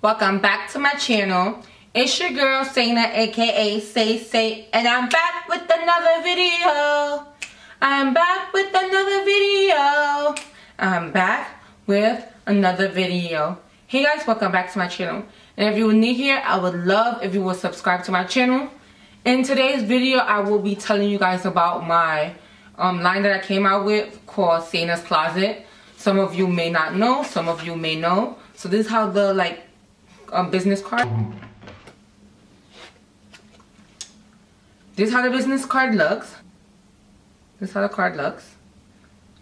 Welcome back to my channel. It's your girl Sana, aka Say, and I'm back with another video. I'm back with another video. Hey guys, welcome back to my channel. And if you're new here, I would love if you would subscribe to my channel. In today's video, I will be telling you guys about my line that I came out with called Sana's Closet. Some of you may not know, some of you may know. So this is how the business card. This is how the business card looks. This is how the card looks.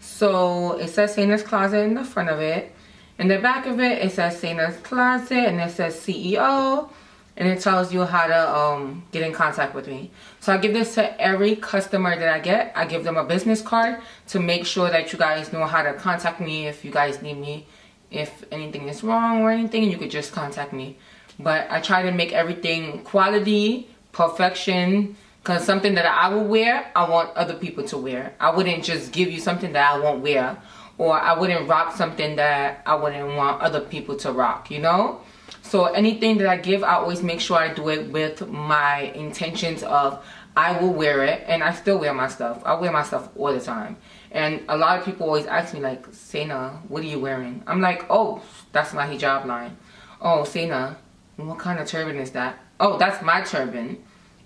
So it says Sana's Closet in the front of it. In the back of it, it says Sana's Closet and it says CEO. And it tells you how to get in contact with me. So I give this to every customer that I get. I give them a business card to make sure that you guys know how to contact me if you guys need me. If anything is wrong or anything, you could just contact me. But I try to make everything quality, perfection. Because something that I will wear, I want other people to wear. I wouldn't just give you something that I won't wear. Or I wouldn't rock something that I wouldn't want other people to rock, you know? So anything that I give, I always make sure I do it with my intentions of I will wear it. And I still wear my stuff. I wear my stuff all the time. And a lot of people always ask me like, Sana, what are you wearing? I'm like, oh, that's my hijab line. Oh, Sana, what kind of turban is that? Oh, that's my turban.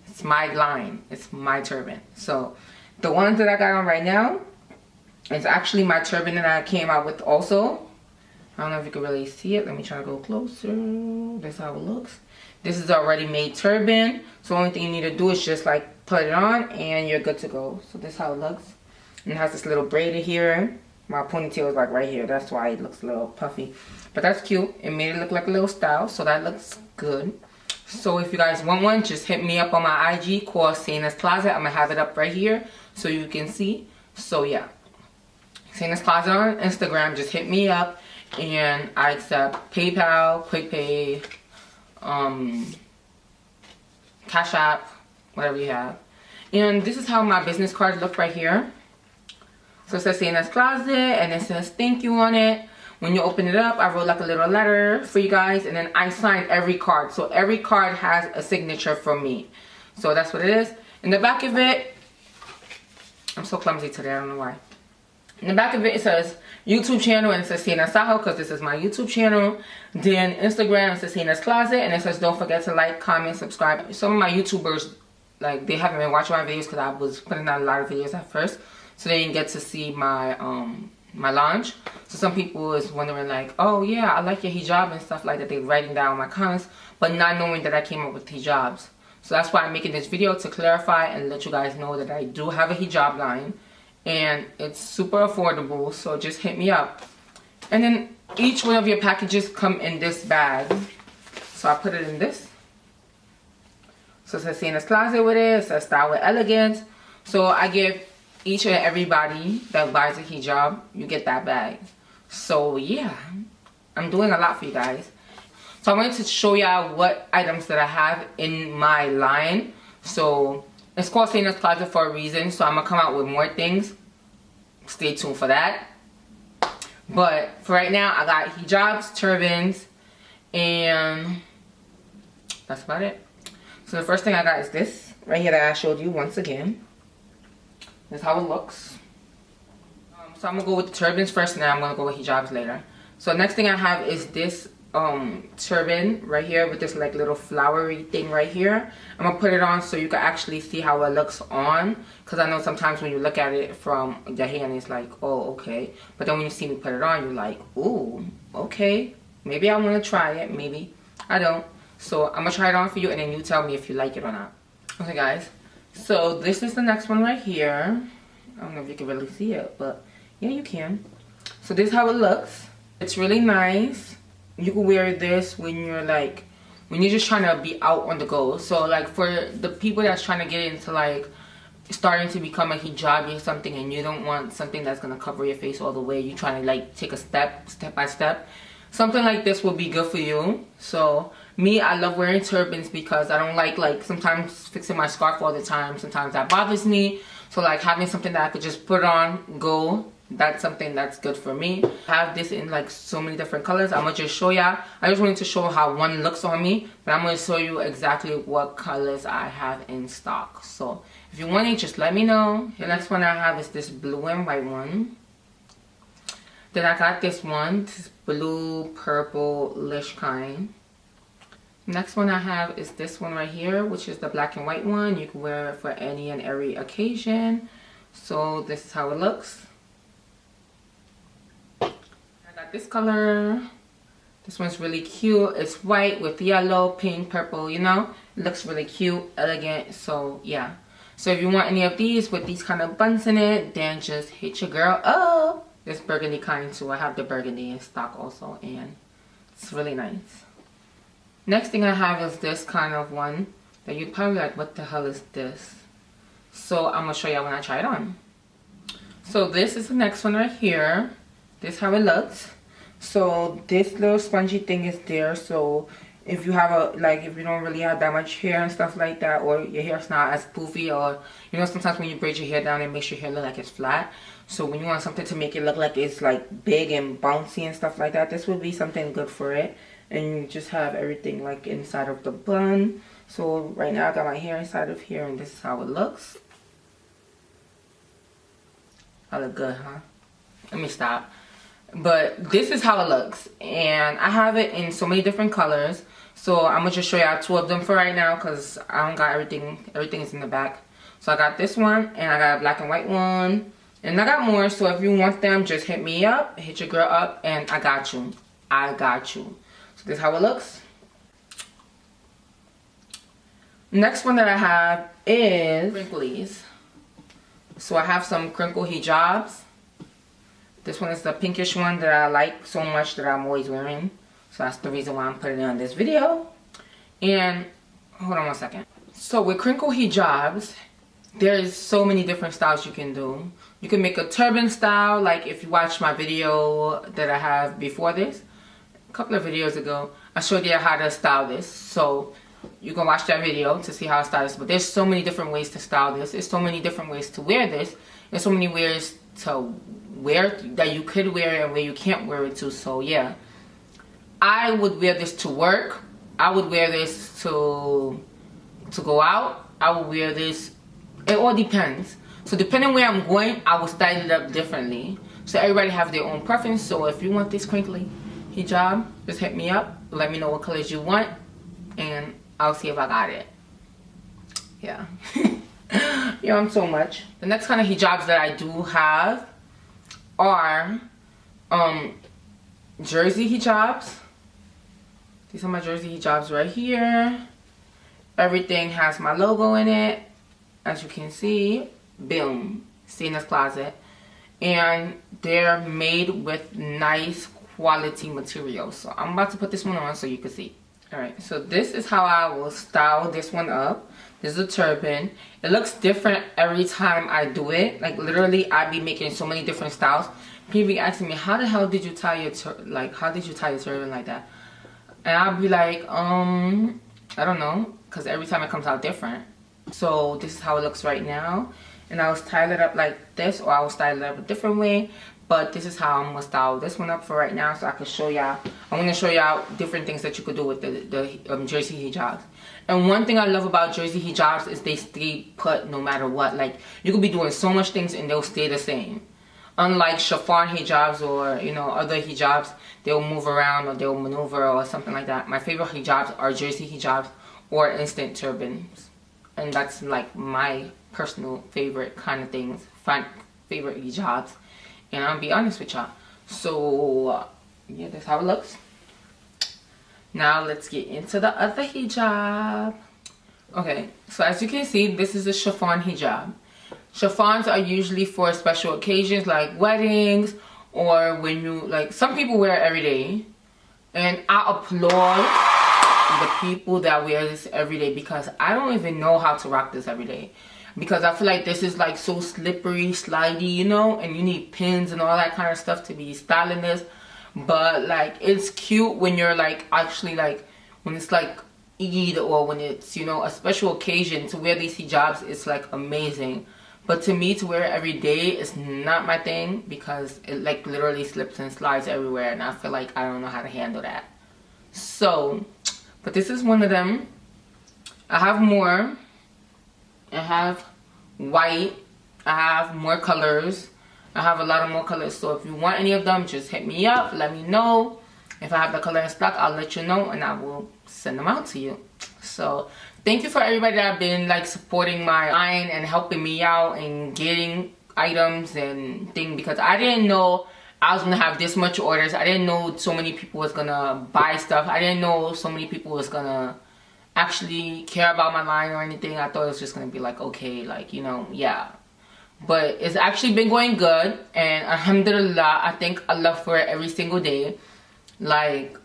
It's my line. It's my turban. So the ones that I got on right now, it's actually my turban that I came out with also. I don't know if you can really see it. Let me try to go closer. This is how it looks. This is a already made turban. So the only thing you need to do is just like put it on and you're good to go. So this is how it looks. And it has this little braid here. My ponytail is like right here. That's why it looks a little puffy. But that's cute. It made it look like a little style. So that looks good. So if you guys want one, just hit me up on my IG called Sana's Closet. I'm going to have it up right here so you can see. So yeah. Sana's Closet on Instagram. Just hit me up. And I accept PayPal, QuickPay, Cash App, whatever you have. And this is how my business cards look right here. So it says Sana's Closet and it says thank you on it. When you open it up, I wrote like a little letter for you guys. And then I signed every card. So every card has a signature from me. So that's what it is. In the back of it, I'm so clumsy today, I don't know why. In the back of it, it says YouTube channel and it says Sana Saho because this is my YouTube channel. Then Instagram, it says Sana's Closet and it says don't forget to like, comment, subscribe. Some of my YouTubers, like, they haven't been watching my videos because I was putting out a lot of videos at first. So they didn't get to see my my launch. So some people is wondering like, oh yeah, I like your hijab and stuff like that. They're writing down my comments, but not knowing that I came up with hijabs. So that's why I'm making this video to clarify and let you guys know that I do have a hijab line. And it's super affordable, so just hit me up. And then each one of your packages come in this bag. So I put it in this. So it says Sana's Closet with it. It says Style with Elegance. So I give each and everybody that buys a hijab, you get that bag. So yeah, I'm doing a lot for you guys. So I wanted to show y'all what items that I have in my line. So it's called Sana's Closet for a reason, so I'm going to come out with more things. Stay tuned for that. But for right now, I got hijabs, turbans, and that's about it. So the first thing I got is this right here that I showed you once again. This is how it looks. So I'm going to go with the turbans first, and then I'm going to go with hijabs later. So next thing I have is this turban right here with this like little flowery thing right here. I'm gonna put it on so you can actually see how it looks on, because I know sometimes when you look at it from the hand it's like, oh okay, but then when you see me put it on you're like, ooh, okay, maybe I want to try it, maybe I don't. So I'm gonna try it on for you and then you tell me if you like it or not. Okay guys, so this is the next one right here. I don't know if you can really see it, but yeah, you can. So this is how it looks. It's really nice. You can wear this when you're like, when you're just trying to be out on the go. So like for the people that's trying to get into like starting to become a hijabi or something, and you don't want something that's gonna cover your face all the way, you're trying to like take a step by step, something like this will be good for you. So me, I love wearing turbans because I don't like sometimes fixing my scarf all the time. Sometimes that bothers me. So like having something that I could just put on, go, that's something that's good for me. I have this in like so many different colors. I'm gonna just show y'all. I just wanted to show how one looks on me, but I'm gonna show you exactly what colors I have in stock. So if you want it, just let me know. The next one I have is this blue and white one. Then I got this one, this blue purple-ish kind. Next one I have is this one right here, which is the black and white one. You can wear it for any and every occasion. So this is how it looks. I got this color. This one's really cute. It's white with yellow, pink, purple, you know. It looks really cute, elegant. So yeah. So if you want any of these with these kind of buns in it, then just hit your girl up. This burgundy kind too. I have the burgundy in stock also, and it's really nice. Next thing I have is this kind of one that you'd probably like, what the hell is this? So I'm gonna show y'all when I try it on. So this is the next one right here. This is how it looks. So this little spongy thing is there. So if you have a, like, if you don't really have that much hair and stuff like that, or your hair's not as poofy, or you know, sometimes when you braid your hair down, it makes your hair look like it's flat. So when you want something to make it look like it's like big and bouncy and stuff like that, this would be something good for it. And you just have everything like inside of the bun. So right now I got my hair inside of here, and this is how it looks. I look good, huh? Let me stop. But this is how it looks, and I have it in so many different colors. So I'm gonna just show y'all 2 of them for right now, because I don't got everything. Everything is in the back. So I got this one, and I got a black and white one, and I got more. So if you want them, just hit me up, hit your girl up, and I got you. I got you. So this is how it looks. Next one that I have is crinklies. So I have some crinkle hijabs. This one is the pinkish one that I like so much that I'm always wearing. So that's the reason why I'm putting it on this video. And hold on one second. So with crinkle hijabs, there's so many different styles you can do. You can make a turban style, like if you watch my video that I have before this, a couple of videos ago, I showed you how to style this. So you can watch that video to see how I style this. But there's so many different ways to style this. There's so many different ways to wear this. There's so many ways to wear that you could wear it and where you can't wear it to. So yeah, I would wear this to work. I would wear this to go out. I would wear this. It all depends. So depending where I'm going, I will style it up differently. So everybody have their own preference. So if you want this crinkly hijab, just hit me up. Let me know what colors you want, and I'll see if I got it. Yeah. Yeah, I'm so much. The next kind of hijabs that I do have are jersey hijabs. These are my jersey hijabs right here. Everything has my logo in it, as you can see. Boom, see in this closet. And they're made with nice quality material. So I'm about to put this one on so you can see. Alright, so this is how I will style this one up. This is a turban. It looks different every time I do it. Like literally, I be making so many different styles. People be asking me, how the hell did you tie your turban like that? And I'll be like, I don't know, because every time it comes out different. So this is how it looks right now. And I will style it up like this, or I will style it up a different way. But this is how I'm going to style this one up for right now, so I can show y'all. I'm going to show y'all different things that you could do with the jersey hijabs. And one thing I love about jersey hijabs is they stay put no matter what. Like, you could be doing so much things and they'll stay the same. Unlike chiffon hijabs or, you know, other hijabs, they'll move around or they'll maneuver or something like that. My favorite hijabs are jersey hijabs or instant turbans. And that's like my personal favorite kind of things. Favorite hijabs. And I'll be honest with y'all. So, yeah, that's how it looks. Now, let's get into the other hijab. Okay, so as you can see, this is a chiffon hijab. Chiffons are usually for special occasions like weddings, or when you, like, some people wear it every day. And I applaud the people that wear this every day, because I don't even know how to rock this every day. Because I feel like this is like so slippery, slidey, you know, and you need pins and all that kind of stuff to be styling this. But like, it's cute when you're like actually like, when it's like Eid, or when it's, you know, a special occasion to wear these hijabs. It's like amazing. But to me, to wear it every day is not my thing because it like literally slips and slides everywhere, and I feel like I don't know how to handle that. So, but this is one of them. I have more. I have white. I have more colors. I have a lot of more colors. So if you want any of them, just hit me up. Let me know. If I have the color in stock, I'll let you know and I will send them out to you. So thank you for everybody that have been like supporting my line and helping me out and getting items and things, because I didn't know I was gonna have this much orders. I didn't know so many people was gonna buy stuff. I didn't know so many people was gonna actually care about my line or anything. I thought it was just gonna be like, okay, like, you know, yeah. But it's actually been going good, and alhamdulillah, I thank Allah for it every single day. Like,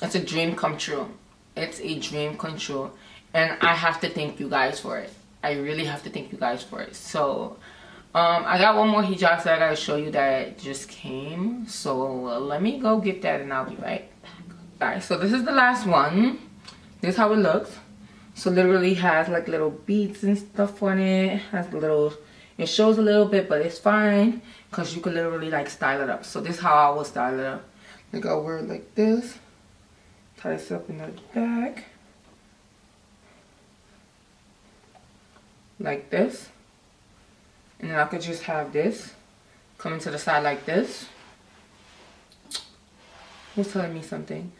it's a dream come true. It's a dream come true, and I have to thank you guys for it. I really have to thank you guys for it. So I got one more hijab that I gotta show you that just came, so let me go get that and I'll be right back. Alright, so this is the last one. This is how it looks. So literally has like little beads and stuff on it. Has a little, it shows a little bit, but it's fine because you can literally like style it up. So this is how I will style it up. Like, I'll wear it like this, tie this up in the back, like this, and then I could just have this coming to the side like this. Who's telling me something?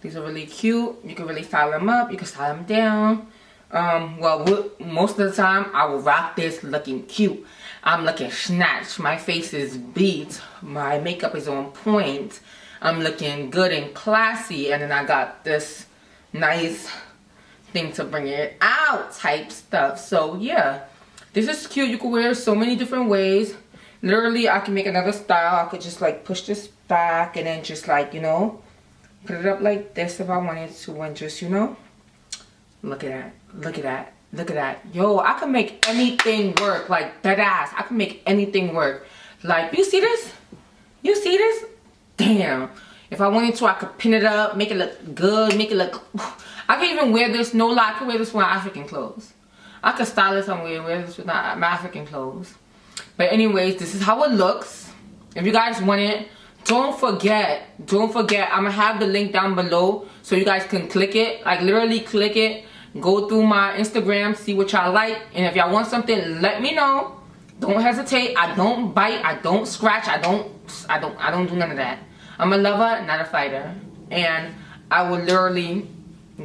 These are really cute. You can really style them up, you can style them down. Well, most of the time I will rock this looking cute. I'm looking snatched. My face is beat. My makeup is on point. I'm looking good and classy. And then I got this nice thing to bring it out type stuff. So yeah, this is cute. You can wear it so many different ways. Literally, I can make another style. I could just like push this back and then just like, you know, put it up like this if I wanted to, and just, you know, look at that. Look at that. Look at that. Yo, I can make anything work. Like, that ass. I can make anything work. Like, you see this? You see this? Damn. If I wanted to, I could pin it up, make it look good, make it look... I can even wear this, no lie, I can wear this with African clothes. I could style it somewhere and wear this with my African clothes. But anyways, this is how it looks. If you guys want it, don't forget, I'm gonna have the link down below so you guys can click it. Like, literally click it. Go through my Instagram, see what y'all like, and if y'all want something, let me know. Don't hesitate. I don't bite, I don't scratch, I don't do none of that. I'm a lover, not a fighter, and I will literally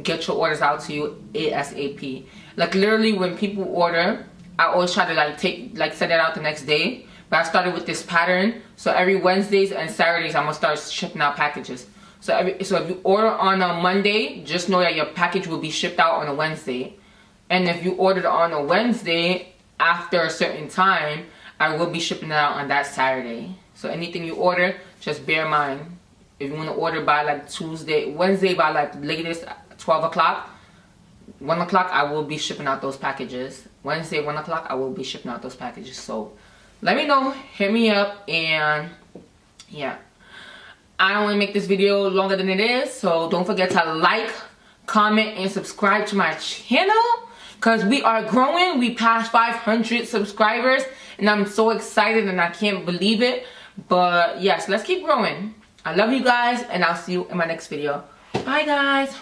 get your orders out to you ASAP. Like, literally, when people order, I always try to send it out the next day. But I started with this pattern, so every Wednesdays and Saturdays I'm gonna start shipping out packages. So if you order on a Monday, just know that your package will be shipped out on a Wednesday. And if you ordered on a Wednesday after a certain time, I will be shipping it out on that Saturday. So anything you order, just bear in mind. If you want to order by like Wednesday by like latest 12 o'clock, 1 o'clock, I will be shipping out those packages. Wednesday, 1 o'clock, I will be shipping out those packages. So let me know, hit me up, and yeah. I don't want to make this video longer than it is, so don't forget to like, comment, and subscribe to my channel, because we are growing. We passed 500 subscribers, and I'm so excited and I can't believe it. But yes, let's keep growing. I love you guys, and I'll see you in my next video. Bye, guys.